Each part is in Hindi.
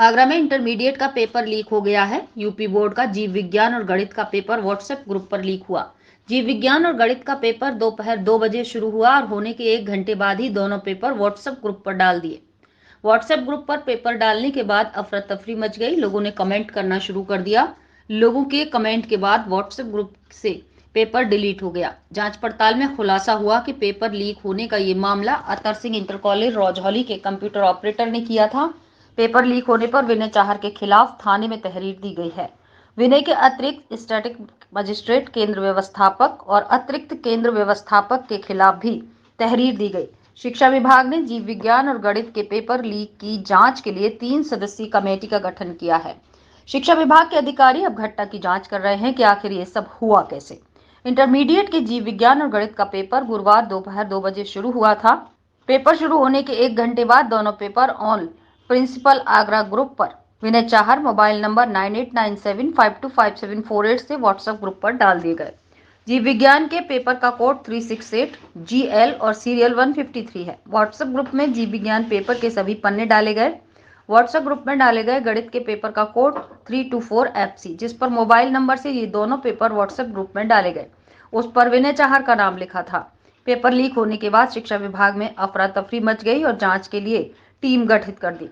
आगरा में इंटरमीडिएट का पेपर लीक हो गया है। यूपी बोर्ड का जीव विज्ञान और गणित का पेपर व्हाट्सएप ग्रुप पर लीक हुआ। जीव विज्ञान और गणित का पेपर दोपहर 2 बजे शुरू हुआ और होने के 1 घंटे बाद ही दोनों पेपर व्हाट्सएप ग्रुप पर डाल दिए। व्हाट्सएप ग्रुप पर पेपर डालने के बाद अफरा तफरी मच गई। लोगों ने कमेंट करना शुरू कर दिया। लोगों के कमेंट के बाद व्हाट्सएप ग्रुप से पेपर डिलीट हो गया। जांच पड़ताल में खुलासा हुआ कि पेपर लीक होने का ये मामला अतर सिंह इंटर कॉलेज रौजौली के कंप्यूटर ऑपरेटर ने किया था। पेपर लीक होने पर विनय चाहर के खिलाफ थाने में तहरीर दी गई है। विनय के अतिरिक्त स्टैटिक मजिस्ट्रेट केंद्र व्यवस्थापक और अतिरिक्त केंद्र व्यवस्थापक के खिलाफ भी तहरीर दी गई। शिक्षा विभाग ने जीव विज्ञान और गणित के पेपर लीक की जांच के लिए 3 सदस्यीय कमेटी का गठन किया है। शिक्षा विभाग के अधिकारी अब घटना की जांच कर रहे हैं कि आखिर ये सब हुआ कैसे। इंटरमीडिएट के जीव विज्ञान और गणित का पेपर गुरुवार दोपहर 2 बजे शुरू हुआ था। पेपर शुरू होने के 1 घंटे बाद दोनों paper on principal Agra group पर विनय चाहर मोबाइल नंबर 9897525748 से व्हाट्सएप ग्रुप पर डाल दिए गए। जीव विज्ञान के पेपर का कोड 368 GL और सीरियल 153 है। व्हाट्सएप ग्रुप में जीव विज्ञान पेपर के सभी पन्ने डाले गए। व्हाट्सएप ग्रुप में डाले गए गणित के पेपर का कोड 324 FC, जिस पर मोबाइल नंबर से ये दोनों पेपर व्हाट्सएप ग्रुप में डाले गए, उस पर विनय चाहर का नाम लिखा था। पेपर लीक होने के बाद शिक्षा विभाग में अफरा तफरी मच गई और जांच के लिए टीम गठित कर दी।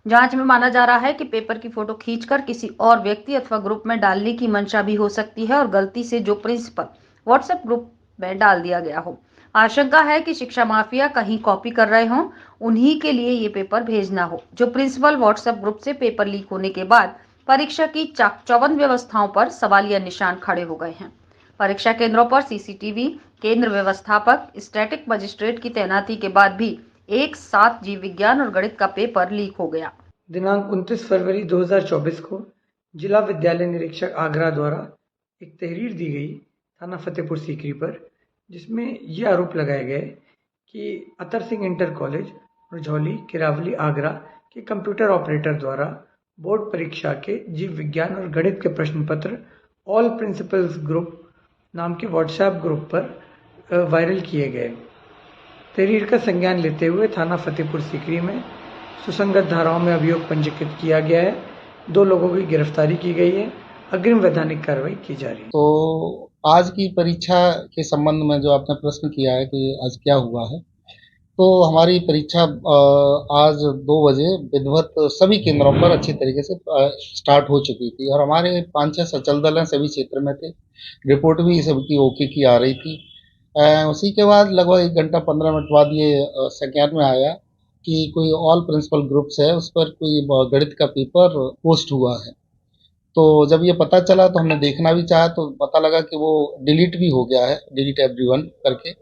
जांच में माना जा रहा है कि पेपर की फोटो खींचकर किसी और व्यक्ति अथवा ग्रुप में डालने की मंशा भी हो सकती है और गलती से जो प्रिंसिपल व्हाट्सएप ग्रुप में डाल दिया गया हो। आशंका है कि शिक्षा माफिया कहीं कॉपी कर रहे हों, उन्हीं के लिए ये पेपर भेजना हो। जो प्रिंसिपल व्हाट्सएप ग्रुप से पेपर लीक होने के बाद परीक्षा की चाक चौबंद व्यवस्थाओं पर सवालिया निशान खड़े हो गए हैं। परीक्षा केंद्रों पर CCTV, केंद्र व्यवस्थापक, स्टैटिक मजिस्ट्रेट की तैनाती के बाद भी एक साथ जीव विज्ञान और गणित का पेपर लीक हो गया। दिनांक 29 फरवरी 2024 को जिला विद्यालय निरीक्षक आगरा द्वारा एक तहरीर दी गई थाना फतेहपुर सीकरी पर, जिसमें ये आरोप लगाए गए कि अतर सिंह इंटर कॉलेज रौजौली किरावली आगरा के कंप्यूटर ऑपरेटर द्वारा बोर्ड परीक्षा के जीव विज्ञान और गणित के प्रश्न पत्र ऑल प्रिंसिपल्स ग्रुप नाम के व्हाट्सएप ग्रुप पर वायरल किए गए। तहरीर का संज्ञान लेते हुए थाना फतेहपुर सीकरी में सुसंगत धाराओं में अभियोग पंजीकृत किया गया है। 2 लोगों की गिरफ्तारी की गई है। अग्रिम वैधानिक कार्रवाई की जा रही है। तो आज की परीक्षा के संबंध में जो आपने प्रश्न किया है कि आज क्या हुआ है, तो हमारी परीक्षा आज 2 बजे विधिवत सभी केंद्रों पर अच्छी तरीके से स्टार्ट हो चुकी थी और हमारे 5-6 सचल दल हैं, सभी क्षेत्र में थे। रिपोर्ट भी सबकी ओके की आ रही थी। उसी के बाद लगभग 1 घंटा 15 मिनट बाद ये संज्ञान में आया कि कोई ऑल प्रिंसिपल ग्रुप्स है, उस पर कोई गणित का पेपर पोस्ट हुआ है। तो जब ये पता चला तो हमने देखना भी चाहा, तो पता लगा कि वो डिलीट भी हो गया है, डिलीट एवरीवन करके।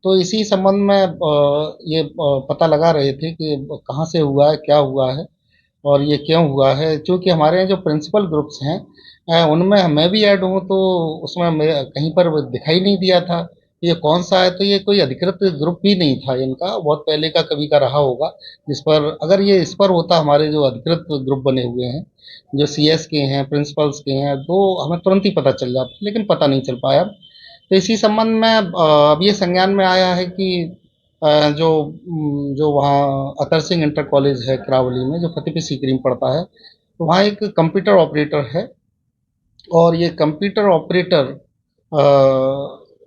तो इसी संबंध में ये पता लगा रहे थे कि कहाँ से हुआ है, क्या हुआ है और ये क्यों हुआ है। चूँकि हमारे यहाँ जो प्रिंसिपल ग्रुप्स हैं उनमें मैं भी ऐड हूँ, तो उसमें मेरा कहीं पर दिखाई नहीं दिया था ये कौन सा है। तो ये कोई अधिकृत ग्रुप भी नहीं था इनका, बहुत पहले का कभी का रहा होगा, जिस पर अगर ये इस पर होता, हमारे जो अधिकृत ग्रुप बने हुए हैं जो CS के हैं, प्रिंसिपल्स के हैं, तो हमें तुरंत ही पता चल जाता, लेकिन पता नहीं चल पाया। तो इसी संबंध में अब ये संज्ञान में आया है कि जो वहाँ अतर सिंह इंटर कॉलेज है किरावली में, जो फतेहपुर सीकरी में पड़ता है, तो वहाँ एक कंप्यूटर ऑपरेटर है और ये कंप्यूटर ऑपरेटर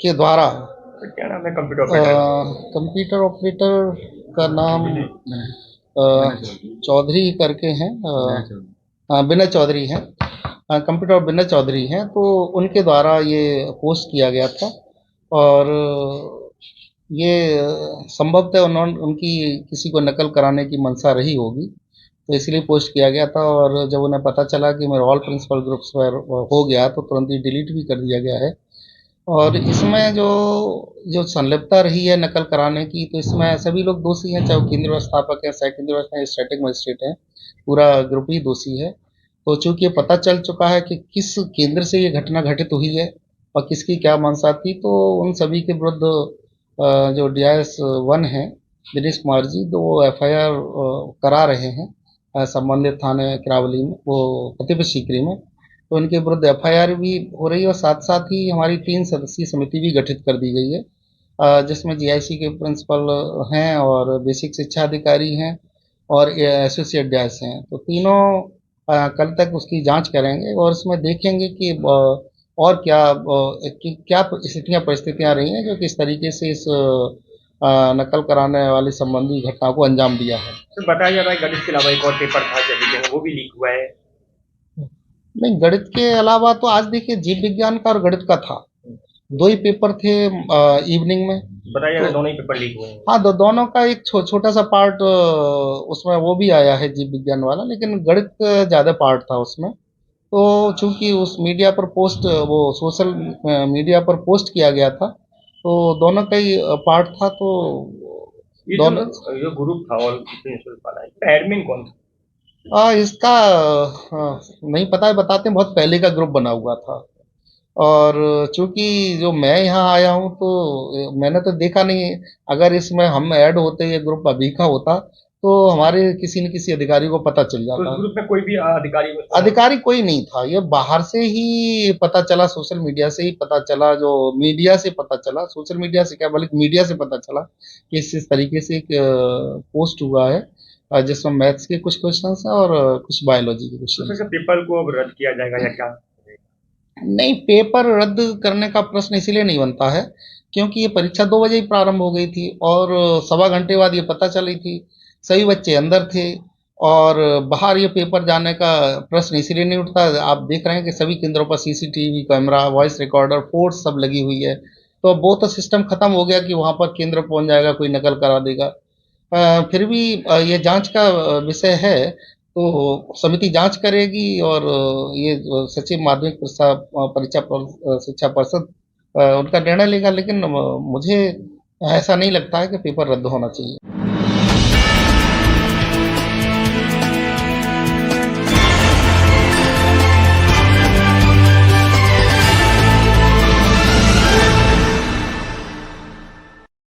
के द्वारा क्या नाम है कंप्यूटर ऑपरेटर? कंप्यूटर ऑपरेटर का नाम चौधरी करके हैं, विनय चौधरी हैं। कंप्यूटर विनय चौधरी हैं, तो उनके द्वारा ये पोस्ट किया गया था और ये संभवतः उनकी किसी को नकल कराने की मंशा रही होगी, तो इसलिए पोस्ट किया गया था। और जब उन्हें पता चला कि मेरे ऑल प्रिंसिपल ग्रुप्स पर हो गया, तो तुरंत ही डिलीट भी कर दिया गया है। और इसमें जो संलिप्तता रही है नकल कराने की, तो इसमें सभी लोग दोषी हैं, चाहे वो केंद्र व्यवस्थापक है, सह केंद्र व्यवस्थापक, स्टैटिक मजिस्ट्रेट है, पूरा ग्रुप ही दोषी है। तो चूंकि ये पता चल चुका है कि किस केंद्र से ये घटना घटित हुई है और किसकी क्या मंशा थी, तो उन सभी के विरुद्ध जो DIS 1 है दिनेश कुमार जी, तो वो FIR करा रहे हैं संबंधित थाने किरावली में, वो फतेहपुर सीकरी में। तो उनके विरुद्ध FIR भी हो रही है और साथ साथ ही हमारी 3 सदस्यीय समिति भी गठित कर दी गई है, जिसमें GIC के प्रिंसिपल हैं और बेसिक शिक्षा अधिकारी हैं और एसोसिएट डैश हैं, तो तीनों कल तक उसकी जांच करेंगे और इसमें देखेंगे कि और क्या स्थितियाँ परिस्थितियाँ रही हैं जो किस तरीके से इस नकल कराने वाली संबंधी घटना को अंजाम दिया है। तो बताया जा रहा है गणित के अलावा एक और पेपर था जब वो भी लीक हुआ है। नहीं, गणित के अलावा तो आज देखिए जीव विज्ञान का और गणित का था, दो ही पेपर थे इवनिंग में। बताया जा रहा है तो दोनों ही पेपर लीक हुए हैं। हाँ, दोनों का एक छोटा सा पार्ट उसमें वो भी आया है जीव विज्ञान वाला, लेकिन गणित ज़्यादा पार्ट था उसमें। तो चूंकि उस मीडिया पर पोस्ट वो सोशल मीडिया पर पोस्ट किया गया था, तो दोनों का ही पार्ट था। तो ये दोनों जो ग्रुप था और प्रिंसिपल वाला इसका एडमिन कौन था? इसका नहीं पता है, बताते हैं बहुत पहले का ग्रुप बना हुआ था। और चूंकि जो मैं यहाँ आया हूँ तो मैंने तो देखा नहीं, अगर इसमें हम ऐड होते ये ग्रुप अभी का होता तो हमारे किसी न किसी अधिकारी को पता चल तो जाता। इस ग्रुप में कोई भी अधिकारी कोई नहीं था, ये बाहर से ही पता चला, सोशल मीडिया से ही पता चला, जो मीडिया से पता चला, सोशल मीडिया से क्या बल्कि मीडिया से पता चला कि इस तरीके से एक पोस्ट हुआ है जिसमें मैथ्स के कुछ क्वेश्चंस हैं और कुछ बायोलॉजी के तो क्वेश्चंस। फिर पेपर को अब रद्द किया जाएगा या क्या? नहीं, पेपर रद्द करने का प्रश्न इसलिए नहीं बनता है क्योंकि ये परीक्षा 2 बजे ही प्रारंभ हो गई थी और सवा घंटे बाद ये पता चली थी, सभी बच्चे अंदर थे और बाहर ये पेपर जाने का प्रश्न इसलिए नहीं उठता। आप देख रहे हैं कि सभी केंद्रों पर CCTV camera, voice recorder, force सब लगी हुई है। तो अब वो तो सिस्टम खत्म हो गया कि वहाँ पर केंद्र पहुँच जाएगा, कोई नकल करा देगा। फिर भी ये जांच का विषय है, तो समिति जांच करेगी और ये सचिव माध्यमिक परीक्षा शिक्षा परिषद उनका निर्णय लेगा, लेकिन मुझे ऐसा नहीं लगता है कि पेपर रद्द होना चाहिए।